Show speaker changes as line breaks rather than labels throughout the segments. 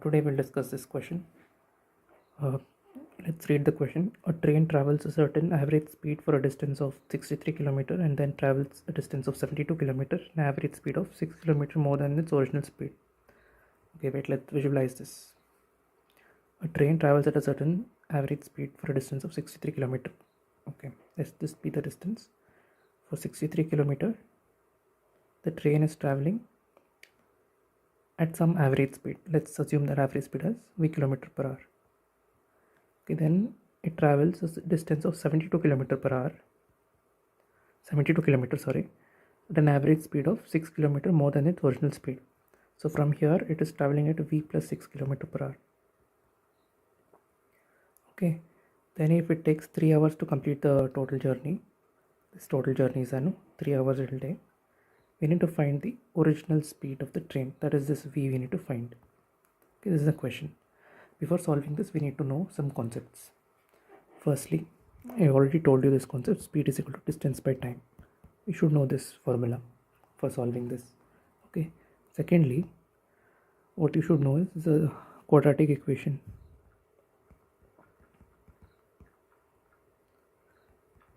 Today we'll discuss this question. Uh, let's read the question. A train travels a certain average speed for a distance of 63 km and then travels a distance of 72 km, an average speed of 6 km more than its original speed. Okay, wait, let's visualize this. A train travels at a certain average speed for a distance of 63 km. Okay, let this be the distance. For 63 km, the train is traveling at some average speed. Let's assume that average speed is v km per hour. Okay, then it travels a distance of 72 km per hour. 72 kilometers, sorry, at an average speed of 6 km more than its original speed. So from here it is traveling at v plus 6 km per hour. Okay, then if it takes 3 hours to complete the total journey, this total journey is 3 hours it will take. We need to find the original speed of the train, that is this v we need to find. Okay, this is the question. Before solving this, we need to know some concepts. Firstly, I already told you this concept, speed is equal to distance by time. You should know this formula for solving this. Okay. Secondly, what you should know is the quadratic equation.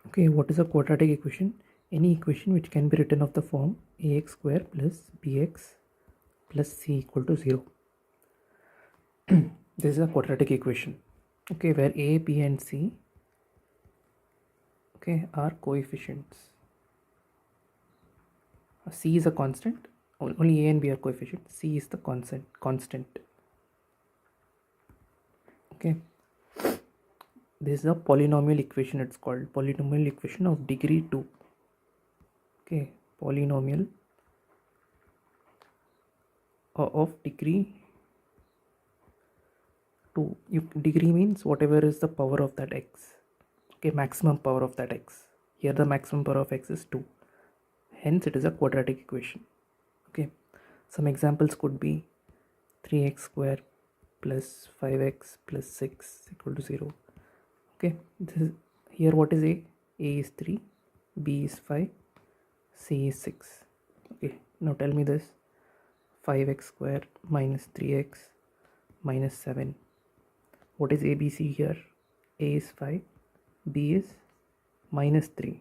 Okay, what is a quadratic equation? Any equation which can be written of the form ax square plus bx plus c equal to 0. This is a quadratic equation. Okay, where a, b and c, okay, are coefficients. C is a constant. Only a and b are coefficients. C is the constant. Okay, this is a polynomial equation. It's called polynomial equation of degree 2. Okay, polynomial of degree 2. Degree means whatever is the power of that x. Okay, maximum power of that x. Here the maximum power of x is 2. Hence it is a quadratic equation. Okay, some examples could be 3x square plus 5x plus 6 equal to 0. Okay, this is here. What is a is 3, b is 5, c is 6. Okay, now tell me this. 5x square minus 3x minus 7. What is ABC here? A is 5, b is minus 3.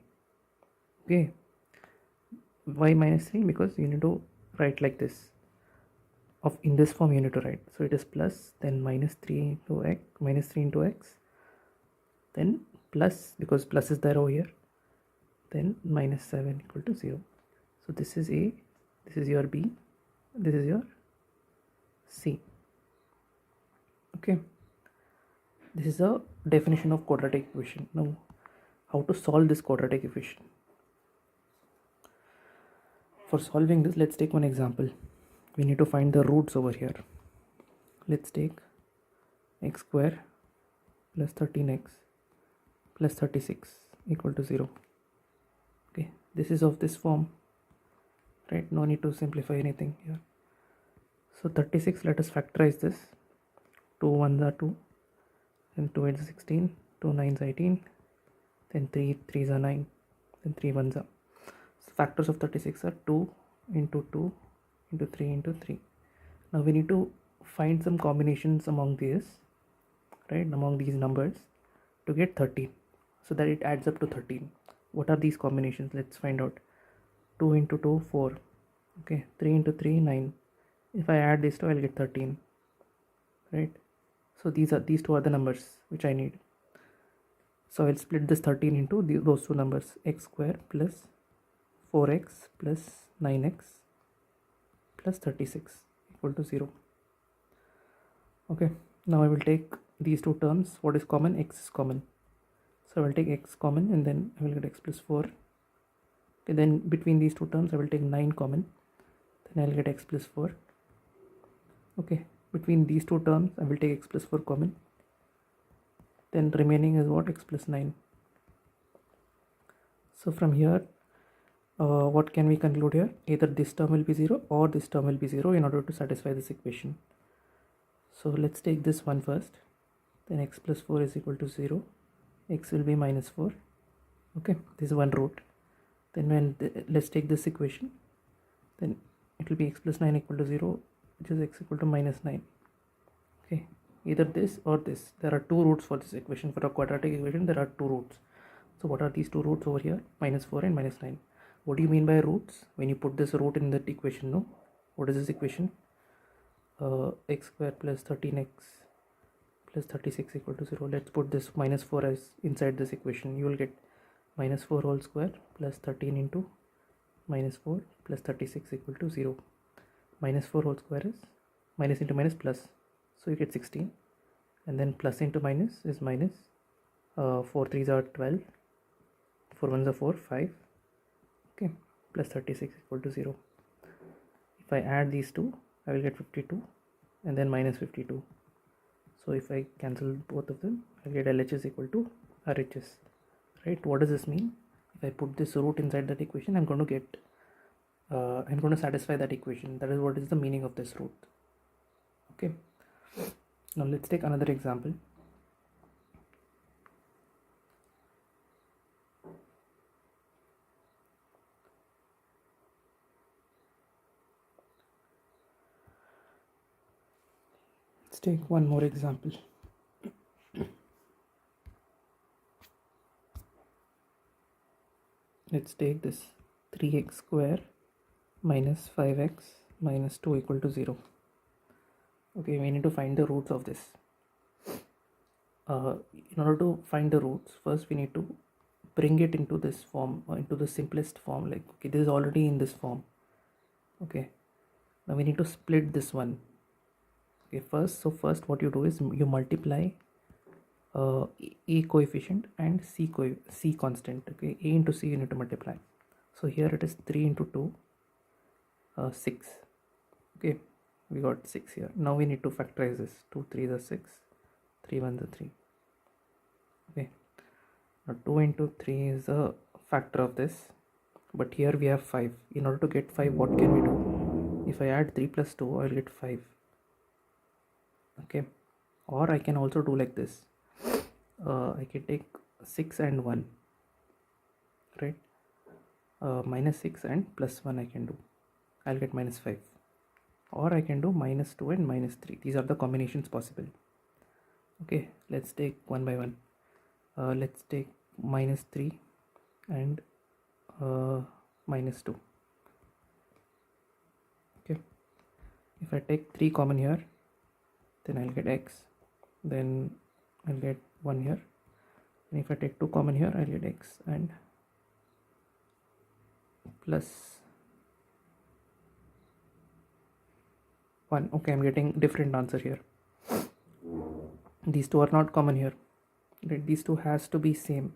Okay, why minus 3? Because you need to write like this. Of in this form you need to write. So it is plus, then minus 3 into x, then plus, because plus is there over here, then minus 7 equal to 0. So this is a, this is your b, this is your c. Okay, this is a definition of quadratic equation. Now how to solve this quadratic equation? For solving this, let's take one example. We need to find the roots over here. Let's take x square plus 13x plus 36 equal to 0. Okay, this is of this form, right? No need to simplify anything here. So 36, let us factorize this. 2 1s are 2, then 2 8s are 16, 2 9s are 18, then 3 3s are 9, then 3 1s are. So factors of 36 are 2 into 2 into 3 into 3. Now we need to find some combinations among these, right, among these numbers, to get 13, so that it adds up to 13. What are these combinations? Let's find out. 2 into 2 4. Okay, 3 into 3 9. If I add these two, I'll get 13, right? So these two are the numbers which I need. So I'll split this 13 into those two numbers, x square plus 4x plus 9x plus 36 equal to 0. Okay, now I will take these two terms. What is common? X is common. So I will take x common and then I will get x plus 4. Okay, then between these two terms I will take 9 common, then I will get x plus 4. Okay, between these two terms I will take x plus 4 common, then remaining is what? X plus 9. So from here, what can we conclude here? Either this term will be 0 or this term will be 0 in order to satisfy this equation. So let's take this one first. Then x plus 4 is equal to 0, x will be minus 4. Okay, this is one root. Then when let's take this equation, then it will be x plus 9 equal to 0, which is x equal to minus 9. Okay, either this or this. There are two roots for this equation. For a quadratic equation, there are two roots. So what are these two roots over here? -4 and -9. What do you mean by roots? When you put this root in that equation, no? What is this equation? X square plus 13x plus 36 equal to 0. Let's put this -4 as inside this equation. You will get -4 whole square plus 13 into -4 plus 36 equal to 0. -4 whole square is minus into minus plus, so you get 16, and then plus into minus is minus. 4 3s are 12, 4 1s are 4, 5. Okay, plus 36 equal to 0. If I add these two, I will get 52 and then minus 52. So if I cancel both of them, I get LHS equal to RHS. Right? What does this mean? If I put this root inside that equation, I'm going to satisfy that equation. That is what is the meaning of this root. Okay. Now let's take another example. Let's take one more example. Let's take this 3x square minus 5x minus 2 equal to 0. Okay, we need to find the roots of this. In order to find the roots, first we need to bring it into this form, into the simplest form. Like, okay, this is already in this form. Okay, now we need to split this one. Okay, first what you do is you multiply a coefficient and c constant. Okay, a into c you need to multiply. So here it is 3 into 2, 6. Okay, we got 6 here. Now we need to factorize this. 2 3s are 6, 3 1s are 3. Okay, now 2 into 3 is a factor of this, but here we have 5. In order to get 5, what can we do? If I add 3 plus 2, I will get 5. Okay, or I can also do like this. I can take 6 and 1, right? Minus 6 and plus 1 I can do. I'll get minus 5. Or I can do minus 2 and minus 3. These are the combinations possible. Okay, let's take one by one. Let's take minus 3 and minus 2. Okay, if I take 3 common here, then I'll get x, then I'll get 1 here, and if I take 2 common here, I'll get x and plus 1. Okay, I'm getting different answer here. These two are not common here. These two has to be same,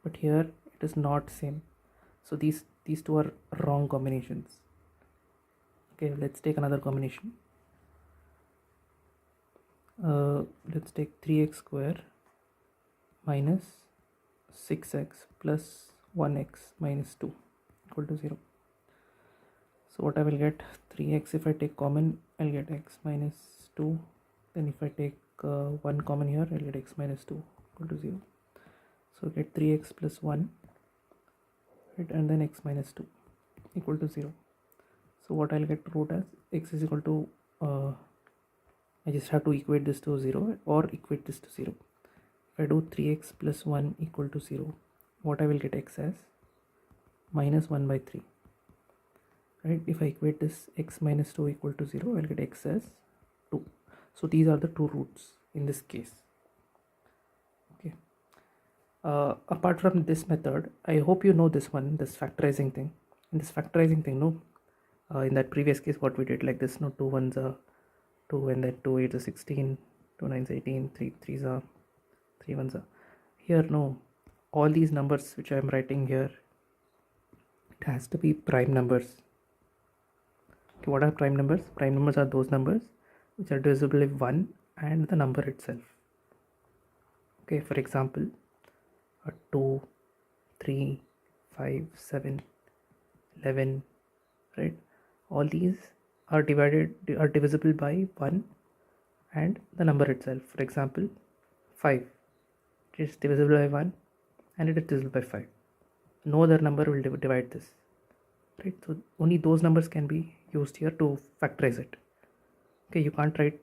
but here it is not same. So these two are wrong combinations. Okay, let's take another combination. Let's take 3x square minus 6x plus 1x minus 2 equal to 0. So what I will get, 3x if I take common, I'll get x minus 2. Then if I take 1 common here, I'll get x minus 2 equal to 0. So get 3x plus 1, right, and then x minus 2 equal to 0. So what I'll get root as x is equal to, I just have to equate this to 0 or equate this to 0. If I do 3x plus 1 equal to 0, what I will get x as minus 1 by 3. Right, if I equate this x minus 2 equal to 0, I'll get x as 2. So these are the two roots in this case. Okay. Apart from this method, I hope you know this one, this factorizing thing. In this factorizing thing, no, in that previous case, what we did like this, no, 2 1s are 2, and then 2 8s are 16, 2 9s are 18, 3 3s are 3 1s are. Here, no, all these numbers which I am writing here, it has to be prime numbers. Okay, what are prime numbers? Prime numbers are those numbers which are divisible by 1 and the number itself. Okay, for example, 2, 3, 5, 7, 11, right? All these are divisible by 1 and the number itself. For example, 5, it is divisible by 1 and it is divisible by 5. No other number will divide this, right? So only those numbers can be used here to factorize it. Okay, you can't write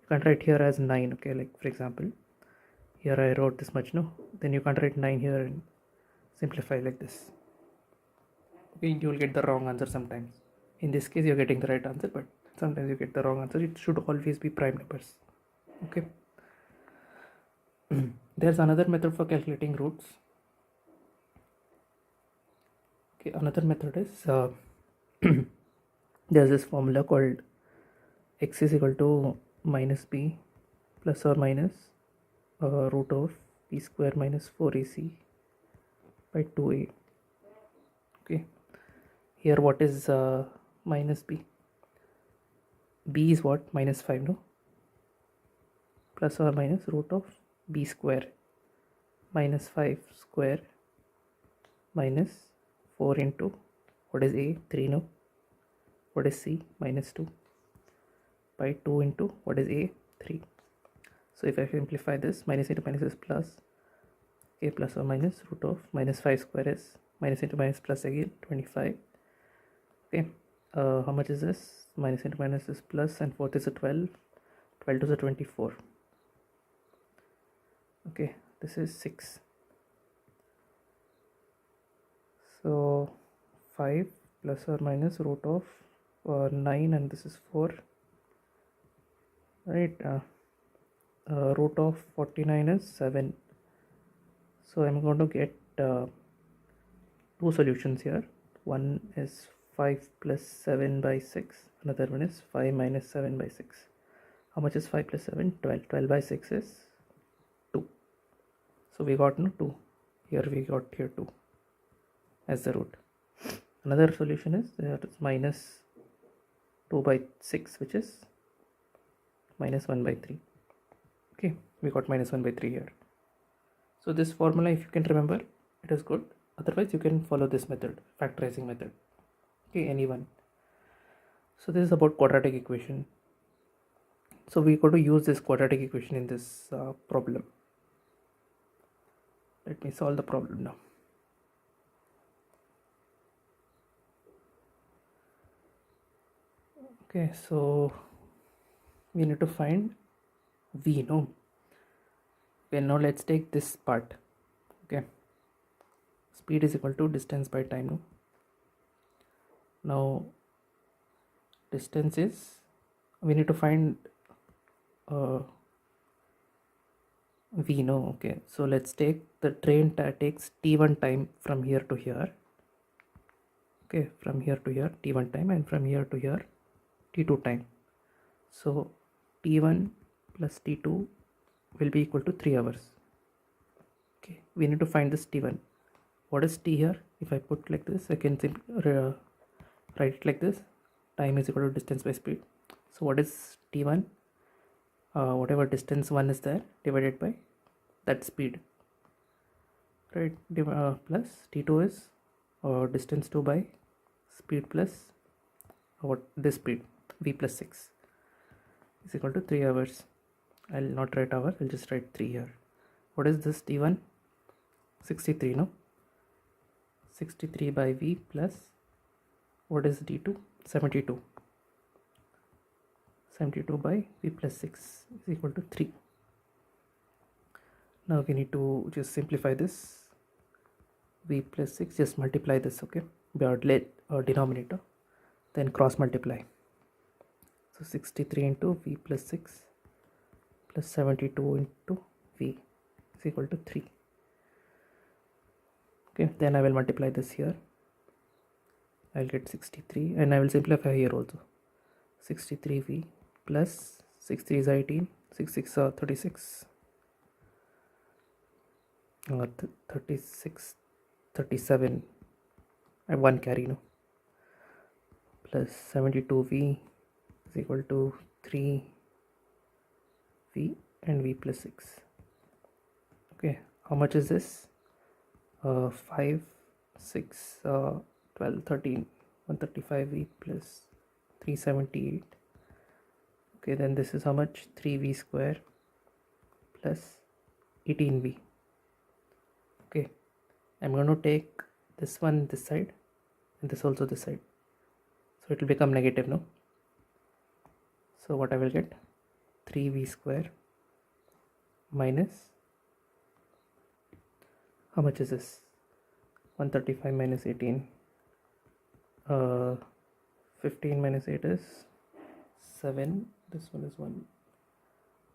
can't write here as 9. Okay, like for example, here I wrote this much, no? Then you can't write 9 here and simplify like this. Okay, you will get the wrong answer sometimes. In this case, you're getting the right answer, but sometimes you get the wrong answer. It should always be prime numbers. Okay. There's another method for calculating roots. Okay, another method is there's this formula called x is equal to minus b plus or minus root of b square minus 4ac by 2a. Okay, here what is minus b? B is what? Minus 5, no? Plus or minus root of b square minus 5 square minus 4 into what is a? 3, no? What is c? Minus 2 by 2 into what is a? 3. So if I simplify this, minus into minus is plus, a plus or minus root of minus 5 square is minus into minus plus again 25. Okay, how much is this? Minus into minus is plus, and 4th is a 12, 12 to the 24. Okay, this is 6. So 5 plus or minus root of 9, and this is 4, right? Root of 49 is 7. So I'm going to get two solutions here. One is 5 plus 7 by 6. Another one is 5 minus 7 by 6. How much is 5 plus 7? 12. 12 by 6 is 2. So we got 2. Here we got here 2 as the root. Another solution is minus 2 by 6, which is minus 1 by 3. Okay, we got minus 1 by 3 here. So this formula, if you can remember, it is good. Otherwise you can follow this method, factorizing method. Okay, anyone. So this is about quadratic equation. So we got to use this quadratic equation in this problem. Let me solve the problem now. Okay, so we need to find v, no? Okay, now let's take this part. Okay, speed is equal to distance by time, no? Now distance is, we need to find v, no? Okay, so let's take the train takes t1 time from here to here. Okay, from here to here t1 time, and from here to here t2 time. So t1 plus t2 will be equal to 3 hours. Okay, we need to find this t1. What is t here? If I put like this, I can write it like this: time is equal to distance by speed. So what is t1? Whatever distance 1 is there divided by that speed, right? Plus t2 is distance 2 by speed plus what this speed, v plus 6 is equal to 3 hours. I'll not write hour, I'll just write 3 here. What is this t1? 63, no? 63 by v plus what is d2? 72. 72 by v plus 6 is equal to 3. Now we need to just simplify this. V plus 6, just multiply this, okay, by our denominator, then cross multiply. So 63 into v plus 6 plus 72 into v is equal to 3. Okay, then I will multiply this here. I'll get 63, and I will simplify here also. 63v plus 6 3 is 18, 6 6 are 36, 36, 37, I have 1 carry, no? Plus 72v is equal to 3v and v plus 6. Okay, how much is this? 5 6 12 13, 135v plus 378. Okay, then this is how much? 3v square plus 18v. Okay, I'm going to take this one this side and this also this side, so it will become negative, no? So what I will get? 3v square minus, how much is this? 135 minus 18. 15 minus 8 is 7. This one is 1.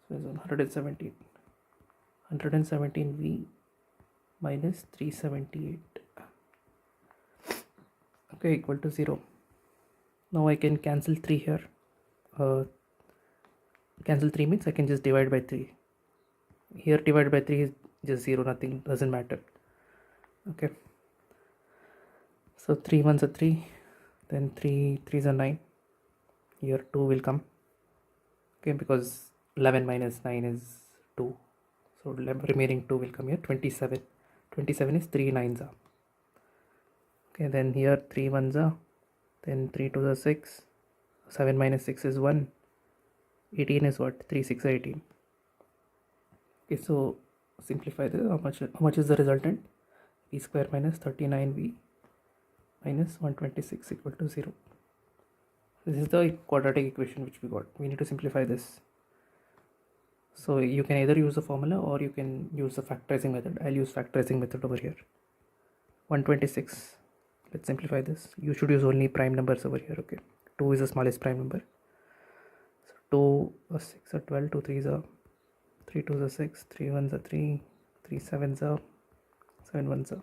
So it's 117. 117v minus 378. Okay, equal to 0. Now I can cancel 3 here. Cancel 3 means I can just divide by 3. Here divided by 3 is just 0, nothing, doesn't matter. Okay. So 3 ones are 3, then 3 3s are 9. Here 2 will come. Okay, because 11 minus 9 is 2. So remaining 2 will come here. 27. 27 is 3 9s are. Okay, then here 3 1s are, then 3 2s are 6. 7 minus 6 is 1. 18 is what? 3 6 are 18. Okay, so simplify this. How much is the resultant? V square minus 39v minus 126 equal to 0. This is the quadratic equation which we got. We need to simplify this. So you can either use the formula or you can use the factorizing method. I'll use factorizing method over here. 126. Let's simplify this. You should use only prime numbers over here. Okay. 2 is the smallest prime number. So 2 6 are 12, 2 3s are 3 2s are 6, 3 1s are 3, 3 7s are 7 1s are.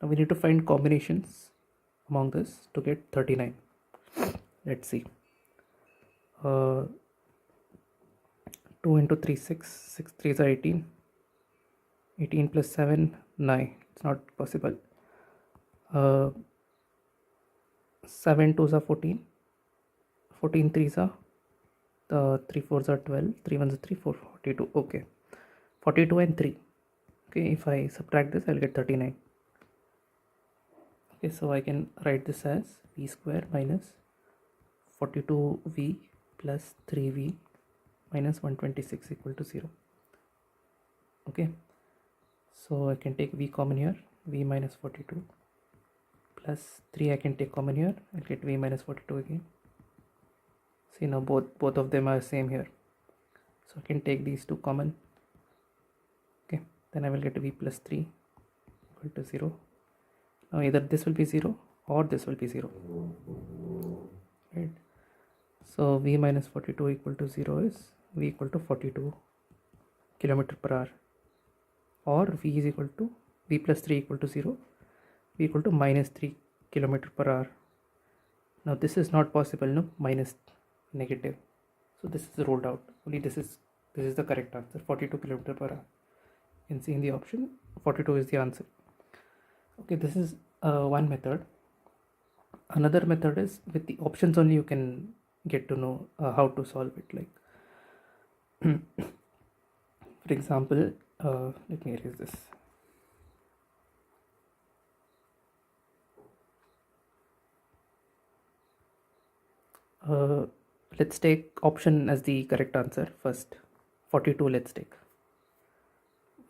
Now we need to find combinations among this to get 39. Let's see. 2 into 3 6, 6 3s are 18. 18 plus 7 9. It's not possible. 7 2s are 14. 14 3s are 3 4s are 12. 3 1s are 3 4 42. Okay. 42 and 3. Okay, if I subtract this I'll get 39. Okay, so I can write this as v square minus 42v plus 3v minus 126 equal to 0. Okay, so I can take v common here, v minus 42 plus 3 I can take common here, I'll get v minus 42 again. See, now both of them are same here, so I can take these two common. Okay, then I will get v plus 3 equal to 0. Now either this will be 0 or this will be 0, right? So v minus 42 equal to 0 is v equal to 42 kilometer per hour, or v is equal to v plus 3 equal to 0, v equal to minus 3 kilometer per hour. Now this is not possible, no, minus negative, so this is ruled out. Only this is the correct answer, 42 kilometer per hour. You can see in the option 42 is the answer. Okay, this is one method. Another method is with the options only you can get to know how to solve it. Like for example, let me erase this. Let's take option as the correct answer first. 42 let's take.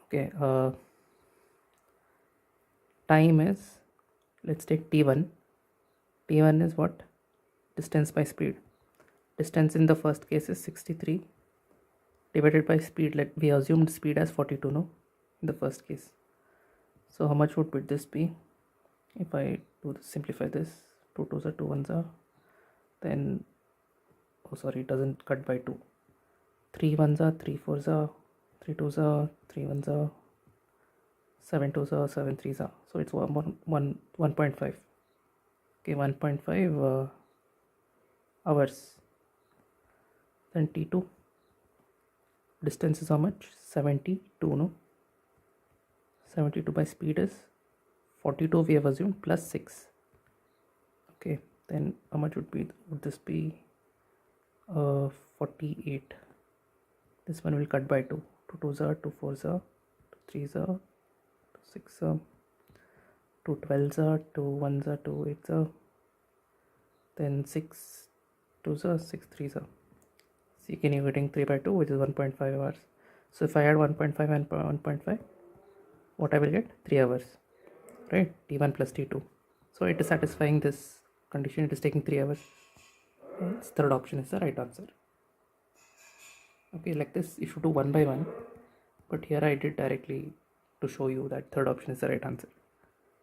Okay, time is, let's take t1. T1 is what? Distance by speed. Distance in the first case is 63 divided by speed. We assumed speed as 42, no, in the first case. So how much would this be? If I simplify this, 2 2s are 2 1s are, then oh sorry, it doesn't cut by 2. 3 1s are 3 4s are, 3 2s are 3 1s are, 7 2s are 7 3s are. So it's 1.5. Okay, 1.5 hours. Then t2, distance is how much? 72, no? 72 by speed is 42 we have assumed plus 6. Okay, then how much would this be? 48. This one will cut by 2. 2 2s are, 2 4s are, 2 3s are, 2 6 are, 2 12s are, 2 1s are, 2 8s are, then 6 2s are, 6 3s are. See, can you getting 3 by 2, which is 1.5 hours. So if I add 1.5 and 1.5, what I will get? 3 hours, right? T1 plus T2. So it is satisfying this condition. It is taking 3 hours. Its third option is the right answer. Okay, like this you should do one by one, but here I did directly to show you that third option is the right answer.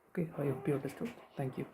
Okay, I hope you understood. Thank you.